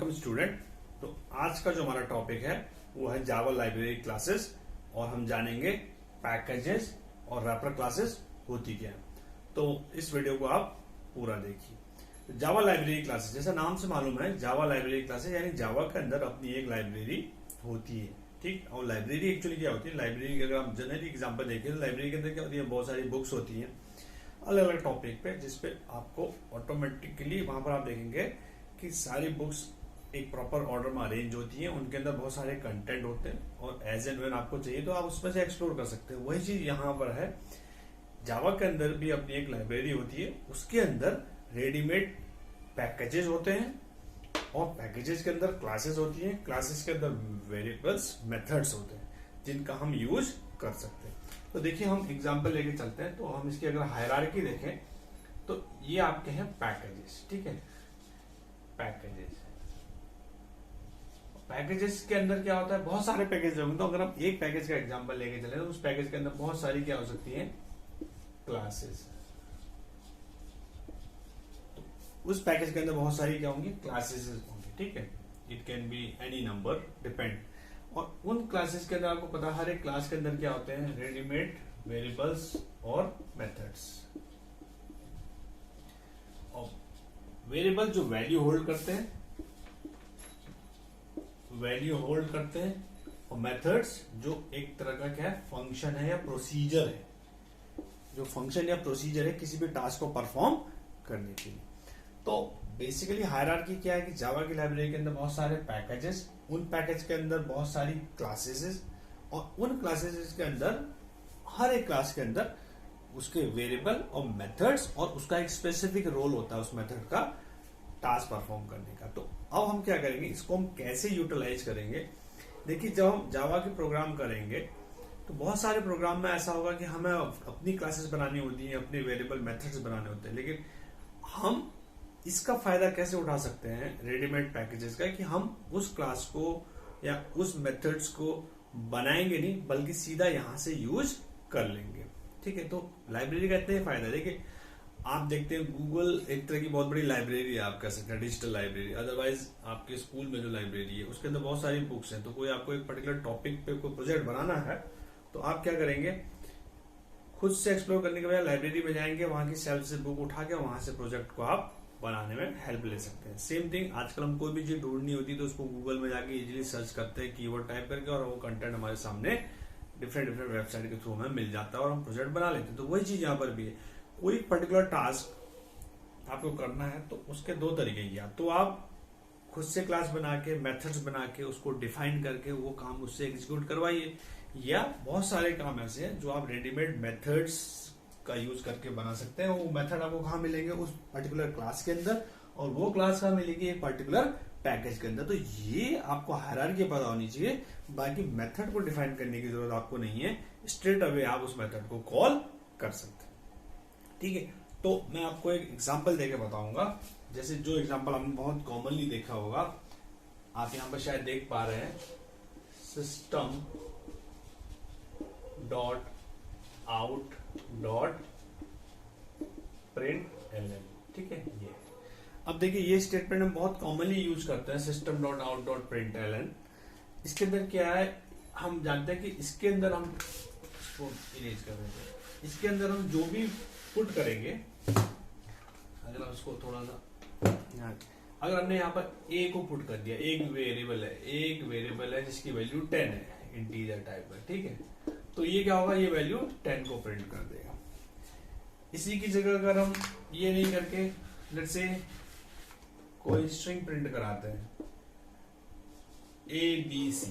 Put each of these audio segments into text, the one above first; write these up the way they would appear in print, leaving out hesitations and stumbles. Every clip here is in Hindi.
Welcome student. तो आज का जो हमारा टॉपिक है वो है जावा लाइब्रेरी क्लासेस और हम जानेंगे पैकेजेस और रैपर क्लासेस होती क्या है। तो इस वीडियो को आप पूरा देखिए। जावा लाइब्रेरी क्लासेस जैसा नाम से मालूम है, जावा लाइब्रेरी क्लासेस यानी जावा के अंदर अपनी एक लाइब्रेरी होती है। ठीक, और लाइब्रेरी एक्चुअली क्या होती है, लाइब्रेरी की अगर हम जनरली एग्जांपल देखें तो लाइब्रेरी के अंदर क्या होती है, बहुत सारी बुक्स होती हैं अलग अलग टॉपिक पे, जिसपे आपको ऑटोमेटिकली वहां पर आप देखेंगे कि सारी बुक्स एक प्रॉपर ऑर्डर में अरेंज होती हैं, उनके अंदर बहुत सारे कंटेंट होते हैं और एज एंड व्हेन आपको चाहिए तो आप उसमें से एक्सप्लोर कर सकते हैं। वही चीज यहाँ पर है, जावा के अंदर भी अपनी एक लाइब्रेरी होती है, उसके अंदर रेडीमेड पैकेजेस होते हैं और पैकेजेस के अंदर क्लासेस होती हैं, क्लासेस के अंदर वेरिएबल्स मेथड्स होते हैं जिनका हम यूज कर सकते हैं। तो देखिए हम एग्जांपल लेके चलते हैं। तो हम इसकी अगर हायरार्की देखें तो ये आपके हैं पैकेजेस। ठीक है, पैकेजेस के अंदर क्या होता है, बहुत सारे पैकेज होंगे। तो अगर हम एक पैकेज का एग्जांपल लेके चले तो उस पैकेज के अंदर बहुत सारी क्या हो सकती है, क्लासेस। तो उस पैकेज के अंदर बहुत सारी क्या होंगी, क्लासेस होंगी। ठीक है, it can be any number, depend. और उन क्लासेस के अंदर आपको पता है हर एक क्लास के अंदर क्या होते हैं, रेडीमेड वेरिएबल्स और मेथड्स। और वेरिएबल जो वैल्यू होल्ड करते हैं, और मेथड्स जो एक तरह का क्या है, फंक्शन है या प्रोसीजर है, जो फंक्शन या प्रोसीजर है किसी भी टास्क को परफॉर्म करने के लिए। तो बेसिकली हायरार्की क्या है कि जावा की लाइब्रेरी के अंदर बहुत सारे पैकेजेस, उन पैकेज के अंदर बहुत सारी क्लासेस और उन क्लासेस के अंदर हर एक क्लास के अंदर उसके वेरिएबल और मेथड्स और उसका एक स्पेसिफिक रोल होता है उस मेथड का टास्क परफॉर्म करने का। तो अब हम क्या करेंगे, इसको हम कैसे यूटिलाइज करेंगे। देखिए जब हम जावा के प्रोग्राम करेंगे तो बहुत सारे प्रोग्राम में ऐसा होगा कि हमें अपनी क्लासेस बनानी होती हैं, अपने वेरिएबल मेथड्स बनाने होते हैं, लेकिन हम इसका फायदा कैसे उठा सकते हैं रेडीमेड पैकेजेस का, कि हम उस क्लास को या उस मेथड्स को बनाएंगे नहीं बल्कि सीधा यहां से यूज कर लेंगे। ठीक है, तो लाइब्रेरी का इतना ही फायदा है। देखिए आप देखते हैं गूगल एक तरह की बहुत बड़ी लाइब्रेरी है, आप कह सकते हैं डिजिटल लाइब्रेरी। अदरवाइज आपके स्कूल में जो लाइब्रेरी है उसके अंदर बहुत सारी बुक्स हैं। तो कोई आपको एक पर्टिकुलर टॉपिक पे कोई प्रोजेक्ट बनाना है तो आप क्या करेंगे, खुद से एक्सप्लोर करने के बजाय लाइब्रेरी में जाएंगे, वहां की शेल्फ से बुक उठा के वहां से प्रोजेक्ट को आप बनाने में हेल्प ले सकते हैं। सेम थिंग आजकल हम कोई भी चीज ढूंढनी होती है तो उसको गूगल में जाके इजीली सर्च करते हैं कीवर्ड टाइप करके, और वो कंटेंट हमारे सामने डिफरेंट वेबसाइट के थ्रू हमें मिल जाता है और हम प्रोजेक्ट बना लेते हैं। तो वही चीज यहाँ पर भी है, कोई पर्टिकुलर टास्क आपको करना है तो उसके दो तरीके, या तो आप खुद से क्लास बना के मेथड्स बना के उसको डिफाइन करके वो काम उससे एग्जीक्यूट करवाइए, या बहुत सारे काम ऐसे हैं जो आप रेडीमेड मेथड्स का यूज करके बना सकते हैं। वो मेथड आपको कहाँ मिलेंगे, उस पर्टिकुलर क्लास के अंदर, और वो क्लास कहाँ मिलेगी, एक पर्टिकुलर पैकेज के अंदर। तो ये आपको हायरार्की पता होनी चाहिए, बाकी मेथड को डिफाइन करने की जरूरत आपको नहीं है, स्ट्रेट अवे आप उस मेथड को कॉल कर सकते हैं। ठीक है, तो मैं आपको एक एग्जांपल देके बताऊंगा। जैसे जो एग्जांपल हमने बहुत कॉमनली देखा होगा, आप यहां पर शायद देख पा रहे हैं, system dot out dot print LN. ठीक है, ये अब देखिए ये स्टेटमेंट हम बहुत कॉमनली यूज करते हैं, system dot out dot print LN. इसके अंदर क्या है, हम जानते हैं कि इसके अंदर हम इसको इरेज कर रहे हैं, इसके अंदर हम जो भी पुट करेंगे, अगर हम इसको थोड़ा सा अगर हमने यहाँ पर ए को पुट कर दिया, एक वेरिएबल है जिसकी वैल्यू 10 है, इंटीजर टाइप है। ठीक है, तो ये क्या होगा, ये वैल्यू 10 को प्रिंट कर देगा। इसी की जगह अगर हम ये नहीं करके लेट्स से कोई स्ट्रिंग प्रिंट कराते हैं ABC,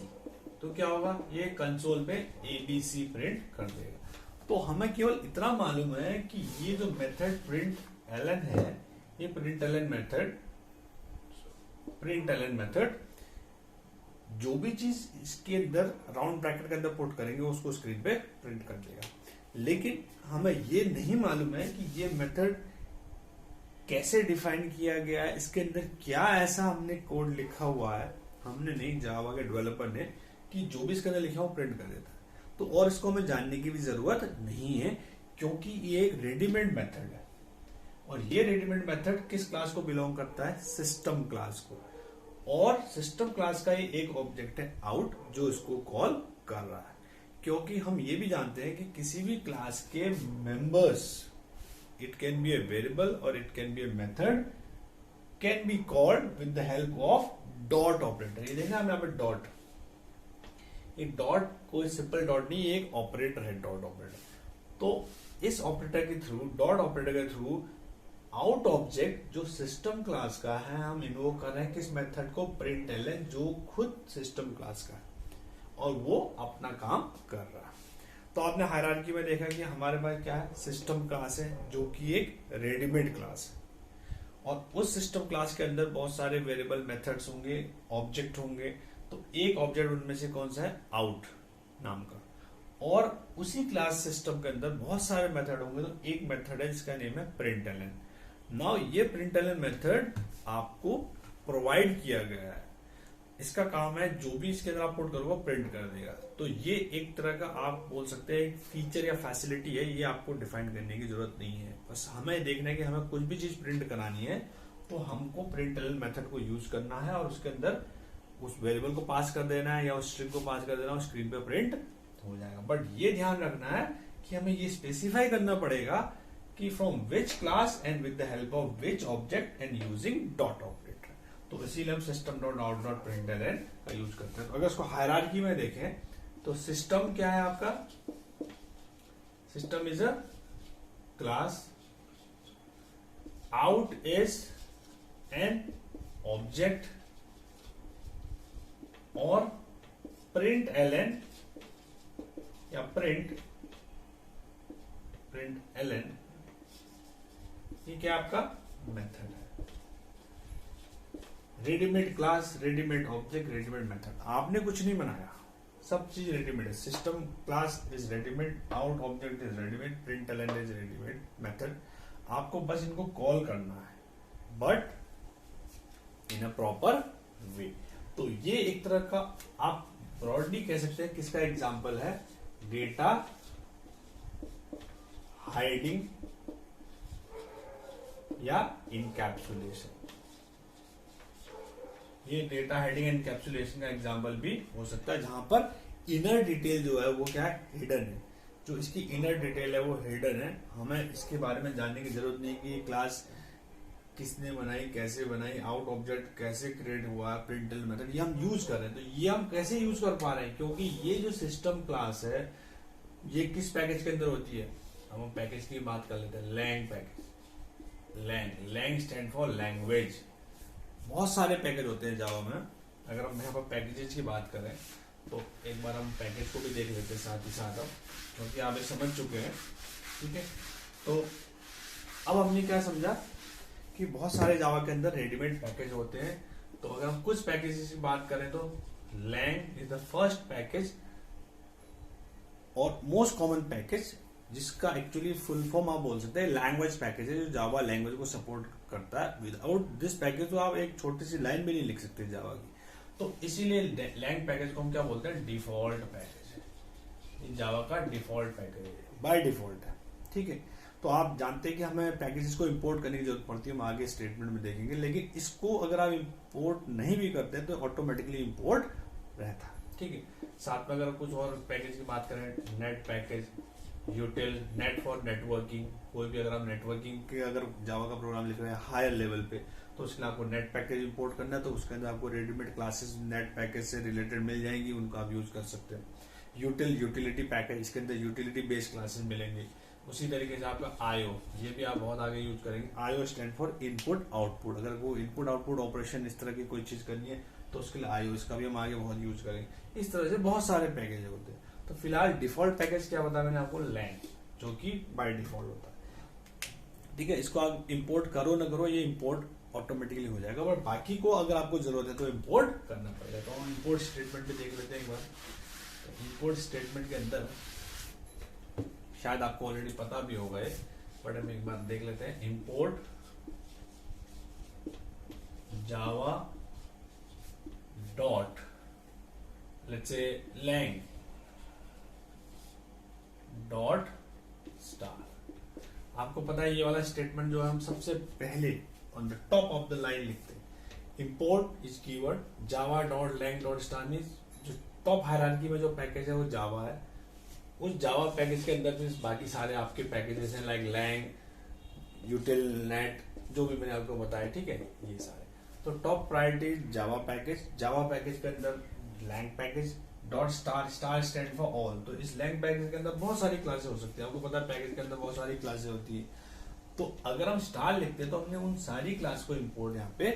तो क्या होगा, ये कंसोल पे ABC प्रिंट कर देगा। तो हमें केवल इतना मालूम है कि ये जो मेथड प्रिंट एलन है, ये प्रिंट एलन मेथड जो भी चीज इसके अंदर राउंड ब्रैकेट के अंदर पुट करेंगे उसको स्क्रीन पे प्रिंट कर देगा। लेकिन हमें ये नहीं मालूम है कि ये मेथड कैसे डिफाइन किया गया है, इसके अंदर क्या ऐसा हमने कोड लिखा हुआ है, हमने नहीं, जावा के डेवलपर ने, कि जो भी इसके अंदर लिखा हो प्रिंट कर देता है। तो और इसको हमें जानने की भी जरूरत नहीं है, क्योंकि ये एक रेडीमेड मेथड है। और ये रेडीमेड मेथड किस क्लास को बिलोंग करता है, सिस्टम क्लास को। और सिस्टम क्लास का ही एक ऑब्जेक्ट है आउट जो इसको कॉल कर रहा है, क्योंकि हम ये भी जानते हैं कि किसी भी क्लास के members, it can be a variable और it can be a method, can be called with the help of dot operator. ये देखना हमने यहाँ पे डॉट, एक डॉट कोई सिंपल डॉट नहीं, एक ऑपरेटर है डॉट ऑपरेटर। तो इस ऑपरेटर के थ्रू, डॉट ऑपरेटर के थ्रू आउट ऑब्जेक्ट जो सिस्टम क्लास का है हम इन्वोक कर रहे हैं किस मेथड को, प्रिंटलन, जो खुद सिस्टम क्लास का है और वो अपना काम कर रहा है। तो आपने हायरार्की में देखा कि हमारे पास क्या है, सिस्टम क्लास है जो कि एक रेडीमेड क्लास है, और उस सिस्टम क्लास के अंदर बहुत सारे वेरिएबल मेथड्स होंगे, ऑब्जेक्ट होंगे। तो एक ऑब्जेक्ट उनमें से कौन सा है, आउट नाम का, और उसी क्लास सिस्टम के अंदर बहुत सारे मेथड होंगे। तो एक मेथड है जिसका नेम है प्रिंटलन। नाउ ये प्रिंटलन मेथड आपको प्रोवाइड किया गया है, इसका काम है जो भी इसके अंदर आप पुट करोगे प्रिंट कर देगा। तो ये एक तरह का आप बोल सकते हैं फीचर या फैसिलिटी है, ये आपको डिफाइन करने की जरूरत नहीं है। बस हमें देखना है कि हमें कुछ भी चीज प्रिंट करानी है तो हमको प्रिंटलन मेथड को यूज करना है और उसके अंदर उस वेरिएबल को पास कर देना है या उस स्ट्रिंग को पास कर देना है, स्क्रीन पे प्रिंट हो जाएगा। बट ये ध्यान रखना है कि हमें ये स्पेसिफाई करना पड़ेगा कि from which class and with the help of which object and using dot operator. तो इसीलिए हम system dot out dot println का यूज करते हैं। तो अगर इसको हायरार्की में देखें तो सिस्टम क्या है आपका, system is a class, out is an object और प्रिंट एलन या प्रिंट एलन ये क्या आपका मेथड है। Readymade class, readymade object, readymade method, आपने कुछ नहीं बनाया, सब चीज रेडीमेड है। System class is readymade, out object is readymade, print LN is readymade method. आपको बस इनको कॉल करना है but in a proper way. तो ये एक तरह का आप ब्रॉडली कह सकते हैं किसका एग्जांपल है, डेटा हाइडिंग या इनकैप्सुलेशन। ये डेटा हाइडिंग एंड इनकैप्सुलेशन का एग्जांपल भी हो सकता है, जहां पर इनर डिटेल जो है वो क्या है, हिडन है। जो इसकी इनर डिटेल है वो हिडन है, हमें इसके बारे में जानने की जरूरत नहीं कि ये क्लास किसने बनाई, कैसे बनाई, आउट ऑब्जेक्ट कैसे क्रिएट हुआ, प्रिंटल मेथड ये हम यूज कर रहे हैं। तो ये हम कैसे यूज कर पा रहे हैं, क्योंकि ये जो सिस्टम क्लास है ये किस पैकेज के अंदर होती है, हम पैकेज की बात कर लेते हैं, lang package. Lang stand for language. बहुत सारे पैकेज होते हैं जावा में। अगर हम यहाँ पर पैकेजेस की बात करें तो एक बार हम पैकेज को भी देख लेते हैं साथ ही साथ, अब क्योंकि आप ये समझ चुके हैं, ठीक है। तो अब हमने क्या समझा कि बहुत सारे जावा के अंदर रेडीमेड पैकेज होते हैं। तो अगर हम कुछ पैकेजेस की बात करें तो lang is the first package और मोस्ट कॉमन पैकेज, जिसका एक्चुअली फुल फॉर्म आप बोल सकते हैं लैंग्वेज पैकेज है, जो जावा लैंग्वेज को सपोर्ट करता है। विदाउट दिस पैकेज तो आप एक छोटी सी लाइन भी नहीं लिख सकते जावा की। तो इसीलिए लैंग पैकेज को हम क्या बोलते हैं, डिफॉल्ट पैकेज है। जावा का डिफॉल्ट पैकेज है, बाय डिफॉल्ट है, ठीक है। तो आप जानते हैं कि हमें पैकेजेस को इंपोर्ट करने की जरूरत पड़ती है, हम आगे स्टेटमेंट में देखेंगे। लेकिन इसको अगर आप इंपोर्ट नहीं भी करते तो ऑटोमेटिकली इंपोर्ट रहता है, ठीक है। साथ में अगर कुछ और पैकेज की बात करें, net package, यूटिल, net for networking, कोई भी अगर आप नेटवर्किंग के अगर जावा का प्रोग्राम लिख रहे हैं हायर लेवल पे तो उसके लिए आपको नेट पैकेज इंपोर्ट करना है। तो उसके अंदर आपको रेडीमेड क्लासेस नेट पैकेज से रिलेटेड मिल जाएंगी, उनको आप यूज कर सकते हैं। यूटिलिटी पैकेज, इसके अंदर यूटिलिटी बेस्ड क्लासेस मिलेंगे। उसी तरीके से आपका आईओ, ये भी आप बहुत आगे यूज करेंगे। IO stand for input output, अगर वो इनपुट आउटपुट ऑपरेशन इस तरह की कोई चीज करनी है तो उसके लिए आईओ, इसका भी हम आगे बहुत यूज करेंगे। इस तरह से बहुत सारे पैकेज होते हैं। तो फिलहाल डिफॉल्ट पैकेज क्या बताया मैंने आपको, लैंग, जो कि बाय डिफॉल्ट होता है, ठीक है। इसको आप इंपोर्ट करो ना करो, ये इंपोर्ट ऑटोमेटिकली हो जाएगा, बट बाकी को अगर आपको जरूरत है तो इंपोर्ट करना पड़ेगा। तो हम इंपोर्ट स्टेटमेंट पे देख लेते हैं एक बार। तो इंपोर्ट स्टेटमेंट के अंदर शायद आपको ऑलरेडी पता भी होगा, बट हम एक बार देख लेते हैं। इंपोर्ट जावा डॉट लेट्स से लैंग डॉट स्टार। आपको पता है ये वाला स्टेटमेंट जो है हम सबसे पहले on the top of the line लिखते हैं। इंपोर्ट इस keyword Java dot lang dot star means जो टॉप हायरार्की में जो पैकेज है वो जावा है, उस जावा पैकेज के अंदर फिर बाकी सारे आपके पैकेजेस हैं लाइक लैंग यूटिल नेट जो भी मैंने आपको बताया, ठीक है, ये सारे। तो टॉप प्रायोरिटी जावा पैकेज के अंदर lang package dot star stand for all. तो इस लैंग पैकेज के अंदर बहुत सारी क्लासेस हो सकती है, आपको पता है पैकेज के अंदर बहुत सारी क्लासेस होती है। तो अगर हम स्टार लिखते हैं तो हमने उन सारी क्लास को इंपोर्ट यहाँ पे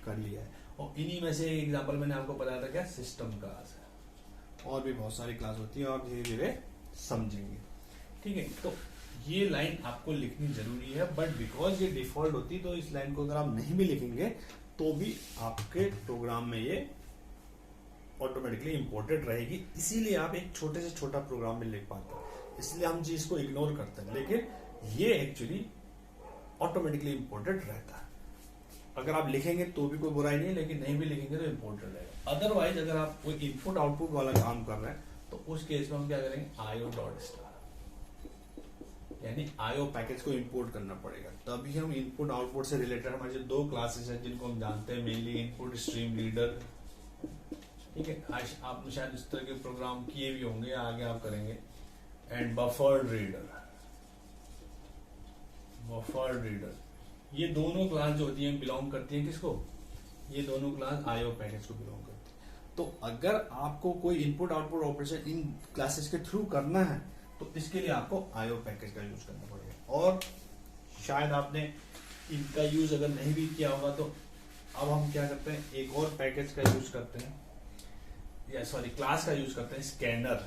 कर लिया है। और इन्हीं में से एग्जांपल मैंने आपको बताया था क्या, सिस्टम क्लास है। और भी बहुत सारी क्लास होती है, आप धीरे धीरे समझेंगे, ठीक है। तो ये लाइन आपको लिखनी जरूरी है, बट बिकॉज ये डिफॉल्ट होती है तो इस लाइन को अगर आप नहीं भी लिखेंगे तो भी आपके प्रोग्राम में ये ऑटोमेटिकली इंपोर्टेड रहेगी, इसीलिए आप एक छोटे से छोटा प्रोग्राम में लिख पाते हैं, इसलिए हम चीज को इग्नोर करते हैं, लेकिन ये एक्चुअली ऑटोमेटिकली इंपोर्टेड रहता है। अगर आप लिखेंगे तो भी कोई बुराई नहीं है, लेकिन नहीं भी लिखेंगे तो इंपोर्टेड रहेगा। अदरवाइज अगर आप कोई इनपुट आउटपुट वाला काम कर रहे हैं तो उस केस में हम क्या करेंगे, आईओ डॉट स्टार, यानी आईओ पैकेज को इंपोर्ट करना पड़ेगा। तभी हम इनपुट आउटपुट से रिलेटेड हमारे जो दो क्लासेस हैं जिनको हम जानते हैं मेनली, इनपुट स्ट्रीम रीडर, ठीक है, आज आपने शायद इस तरह के प्रोग्राम किए भी होंगे, आगे आप करेंगे, एंड बफर रीडर, ये दोनों क्लास जो होती है बिलोंग करती है किसको, ये दोनों क्लास आईओ पैकेज को बिलोंग करती है। तो अगर आपको कोई input output operation in classes के थ्रू करना है तो इसके लिए आपको आईओ पैकेज का यूज करना पड़ेगा। और शायद आपने इनका यूज अगर नहीं भी किया होगा तो अब हम क्या करते हैं, एक और पैकेज का यूज करते हैं, या सॉरी क्लास का यूज करते हैं, स्कैनर,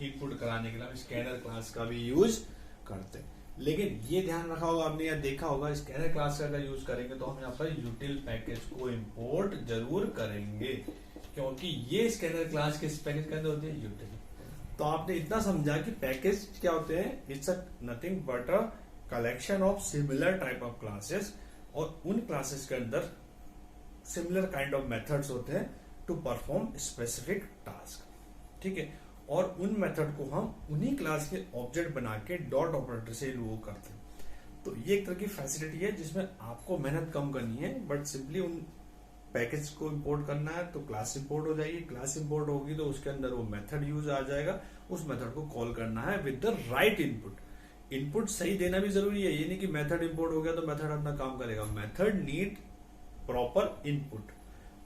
इनपुट कराने के लिए हम स्कैनर क्लास का भी यूज करते हैं। लेकिन ये ध्यान रखा होगा आपने या देखा होगा, स्कैनर क्लास का अगर यूज करेंगे तो हम यहाँ पर यूटिल पैकेज को इंपोर्ट जरूर करेंगे, क्योंकि ये स्कैनर क्लास किस पैकेज के अंदर होती है, यूटिल। तो आपने इतना समझा कि पैकेज क्या होते हैं, it's a nothing but a collection of similar type of classes, और उन क्लासेस के अंदर सिमिलर काइंड ऑफ मेथड्स होते हैं टू परफॉर्म स्पेसिफिक टास्क, ठीक है। और उन मेथड को हम उन्हीं क्लास के ऑब्जेक्ट बना के डॉट ऑपरेटर से वो करते हैं। तो ये एक तरह की फैसिलिटी है जिसमें आपको मेहनत कम करनी है, बट सिंपली उन पैकेज को इंपोर्ट करना है तो क्लास इंपोर्ट हो जाएगी, क्लास इंपोर्ट होगी तो उसके अंदर वो मेथड यूज आ जाएगा, उस मेथड को कॉल करना है with the right input. Input सही देना भी जरूरी है, ये नहीं कि मेथड इंपोर्ट हो गया तो मेथड अपना काम करेगा, मेथड नीड प्रॉपर इनपुट।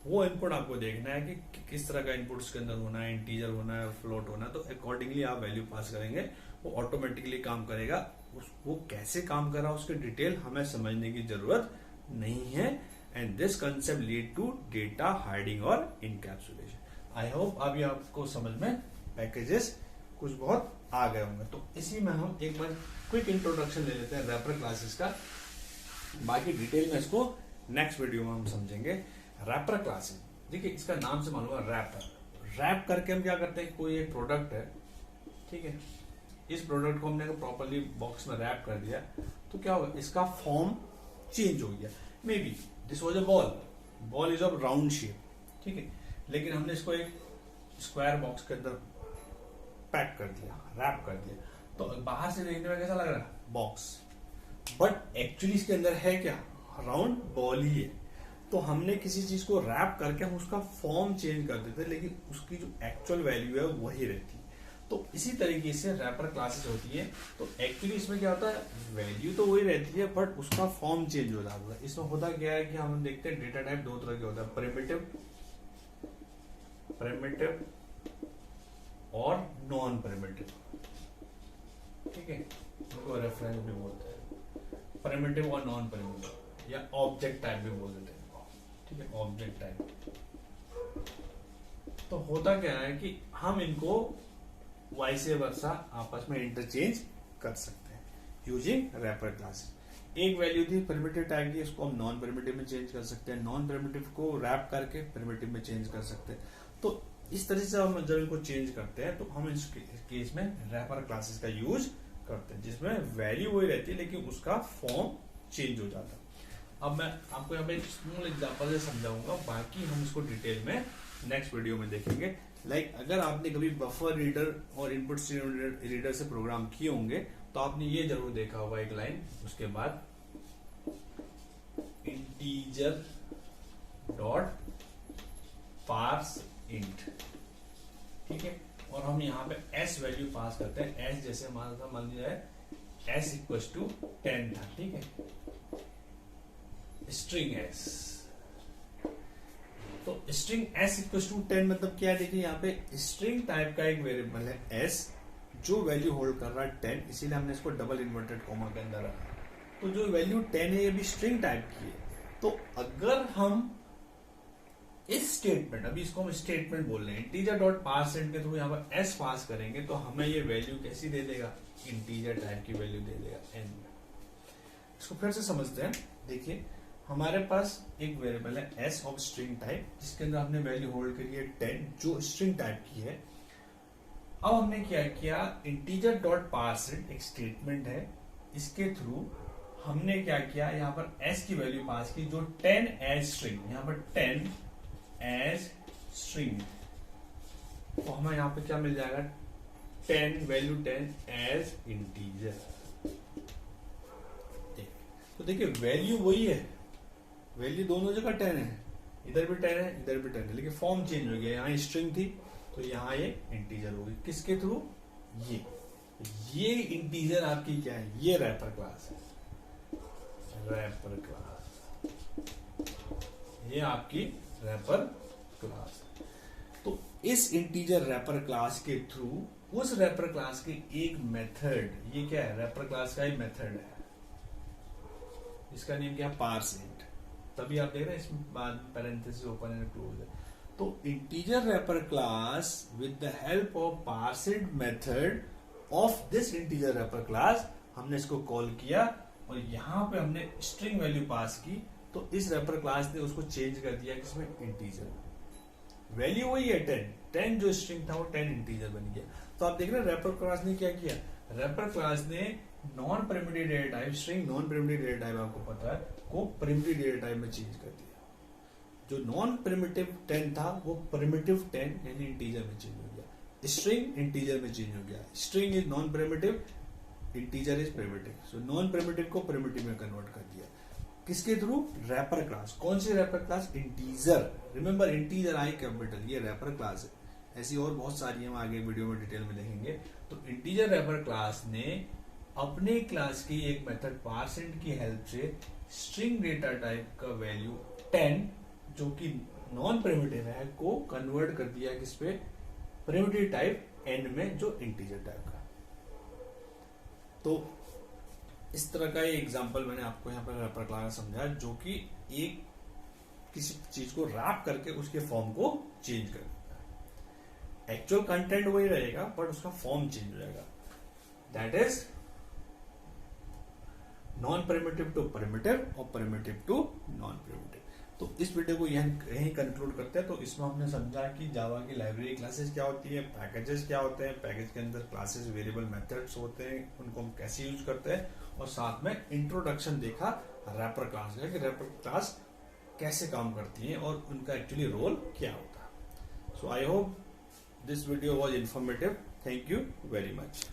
वो इनपुट आपको देखना है कि किस तरह का इनपुट उसके अंदर होना है, इंटीजर होना है, फ्लोट होना है, तो अकॉर्डिंगली आप वैल्यू पास करेंगे, वो ऑटोमेटिकली काम करेगा। वो कैसे काम कर रहा है उसकी डिटेल हमें समझने की जरूरत नहीं है, and this concept lead to data hiding और इनकैप्सुलेशन। आई होप अभी आपको समझ में पैकेजेस कुछ बहुत आ गए होंगे। तो इसी में हम एक बार क्विक इंट्रोडक्शन ले लेते हैं रैपर क्लासेस का, बाकी डिटेल में इसको नेक्स्ट वीडियो में हम समझेंगे। रैपर क्लासेस, देखिए इसका नाम से मालूम है रैपर, रैप करके हम क्या करते हैं, कोई एक प्रोडक्ट है, ठीक है, इस प्रोडक्ट को हमने प्रॉपरली बॉक्स में रैप कर दिया तो क्या होगा, इसका फॉर्म चेंज हो गया। May be this was a ball is of round shape, ठीक है, लेकिन हमने इसको एक स्क्वायर बॉक्स के अंदर पैक कर दिया, रैप कर दिया, तो बाहर से देखने में कैसा लग रहा है, बॉक्स, बट एक्चुअली इसके अंदर है क्या, राउंड बॉल ही है। तो हमने किसी चीज को रैप करके हम उसका फॉर्म चेंज कर देते हैं, लेकिन उसकी जो एक्चुअल वैल्यू है वही रहती है। तो इसी तरीके से रैपर क्लासेस होती है। तो एक्चुअली इसमें क्या होता है, वैल्यू तो वही रहती है बट उसका फॉर्म चेंज हो जाता है। इसमें होता क्या है कि हम देखते हैं डेटा टाइप दो तरह के होता है, प्रिमिटिव और नॉन प्रिमिटिव, ठीक है, उनको रेफरेंस भी बोलते हैं, प्रिमिटिव और नॉन प्रिमिटिव, या ऑब्जेक्ट टाइप भी बोल देते हैं, ठीक है, ऑब्जेक्ट टाइप। तो होता क्या है कि हम इनको वाइस वर्सा आपस में इंटरचेंज कर सकते हैं यूजिंग रैपर क्लासेस। एक वैल्यू थी प्रिमिटिव टाइप की, इसको हम नॉन प्रिमिटिव में चेंज कर सकते हैं, नॉन प्रिमिटिव को रैप करके प्रिमिटिव में चेंज कर सकते हैं। तो इस तरह से हम जब इनको चेंज करते हैं तो हम इस केस में रैपर क्लासेस का यूज करते हैं, जिसमें वैल्यू वही रहती है लेकिन उसका फॉर्म चेंज हो जाता है। अब मैं आपको यहाँ पे एक स्मॉल एग्जांपल से समझाऊंगा, बाकी हम इसको डिटेल में नेक्स्ट वीडियो में देखेंगे। लाइक अगर आपने कभी बफर रीडर और इनपुट रीडर से प्रोग्राम किए होंगे तो आपने ये जरूर देखा होगा एक लाइन, उसके बाद इंटीजर डॉट पार्स इंट, ठीक है। और हम यहाँ पे एस वैल्यू पास करते हैं, एस जैसे हमारा था, मान लिया एस इक्वल टू 10 था, ठीक है, स्ट्रिंग एस। तो स्ट्रिंग एस इक्वल टू 10 मतलब क्या है, देखिए यहाँ पे स्ट्रिंग टाइप का एक वेरिएबल है एस जो वैल्यू होल्ड कर रहा है 10, इसीलिए हमने इसको डबल इन्वर्टेड कॉमा के अंदर रखा। तो जो वैल्यू 10 है ये भी स्ट्रिंग टाइप की है। तो अगर हम इस स्टेटमेंट, अभी इसको हम स्टेटमेंट बोल रहे हैं, इंटीजर डॉट पार्सेंट के थ्रू यहाँ पर एस पास करेंगे तो हमें ये वैल्यू कैसी दे देगा, इंटीजर टाइप की वैल्यू दे देगा एन में। इसको फिर से समझते हैं। देखिए हमारे पास एक वेरिएबल है एस ऑफ स्ट्रिंग टाइप, जिसके अंदर हमने वैल्यू होल्ड करी है 10 जो स्ट्रिंग टाइप की है। अब हमने क्या किया, इंटीजर डॉट पार्सेंट एक स्टेटमेंट है, इसके थ्रू हमने क्या किया, यहाँ पर एस की वैल्यू पास की जो 10 एज स्ट्रिंग, यहाँ पर 10 एज स्ट्रिंग, तो हमें यहाँ पे क्या मिल जाएगा, 10 वैल्यू 10 एज इंटीजर। तो देखिए वैल्यू वही है, वैल्यू दोनों जगह 10 है, इधर भी 10 है इधर भी 10 है, लेकिन फॉर्म चेंज हो गया, यहाँ स्ट्रिंग थी तो यहाँ ये इंटीजर होगी। किसके थ्रू, ये इंटीजर आपकी क्या है, ये रैपर क्लास है, रैपर क्लास, ये आपकी रैपर क्लास। तो इस इंटीजर रैपर क्लास के थ्रू उस रैपर क्लास के एक मेथड, ये क्या है, रैपर क्लास का एक मेथड है, इसका नेम क्या है, पार्सेंट। तभी आप देख रहे हैं इसमें बाद पैरेंथेसिस ओपन एंड क्लोज है। तो integer wrapper class with the help of parseInt method of this integer wrapper class, हमने इसको कॉल किया और यहां पे हमने स्ट्रिंग वैल्यू पास की, तो इस रैपर क्लास ने उसको चेंज कर दिया किसमें, इंटीजर। वैल्यू वही है 10 जो स्ट्रिंग था वो 10 इंटीजर बन गया। तो आप देख रहे हैं रैपर क्लास ने क्या किया, रैपर क्लास ने non primitive data type, string non primitive data type आपको पता है, को प्रिमिटिव डेटा टाइप में चेंज कर दिया। जो नॉन प्रिमिटिव 10 था वो प्रिमिटिव 10 यानी इंटीजर में चेंज हो गया, स्ट्रिंग इंटीजर में चेंज हो गया। String is non primitive, integer is primitive, so non primitive को प्रिमिटिव में कन्वर्ट कर दिया। किसके थ्रू, रैपर क्लास। कौन सी wrapper class, integer, remember integer I capital, ये रैपर क्लास है। ऐसी और बहुत सारी हम आगे वीडियो में डिटेल में देखेंगे। तो इंटीजर रैपर क्लास ने अपने क्लास की एक मेथड पार्सेंट की हेल्प से स्ट्रिंग डेटा टाइप का वैल्यू 10 जो कि नॉन प्रिमिटिव है को कन्वर्ट कर दिया किस पे, प्रिमिटिव टाइप एन में जो इंटीजर टाइप का। तो इस तरह का ये एग्जांपल मैंने आपको यहाँ पर रैपर क्लास समझाया, जो कि एक किसी चीज को रैप करके उसके फॉर्म को चेंज कर देता है। एक्चुअल कंटेंट वही रहेगा बट उसका फॉर्म चेंज हो जाएगा। That is non primitive to primitive और प्रिमिटिव टू नॉन प्रिमिटिव। तो इस वीडियो को यहीं कंक्लूड करते हैं। तो इसमें हमने समझा कि जावा की लाइब्रेरी क्लासेस क्या होती है, पैकेजेस क्या होते हैं, पैकेज के अंदर क्लासेस वेरिएबल मेथड्स होते हैं, उनको हम कैसे यूज करते हैं, और साथ में इंट्रोडक्शन देखा रैपर क्लास का कि रैपर क्लास कैसे काम करती है और उनका एक्चुअली रोल क्या होता है। So I hope this video was informative. Thank you very much.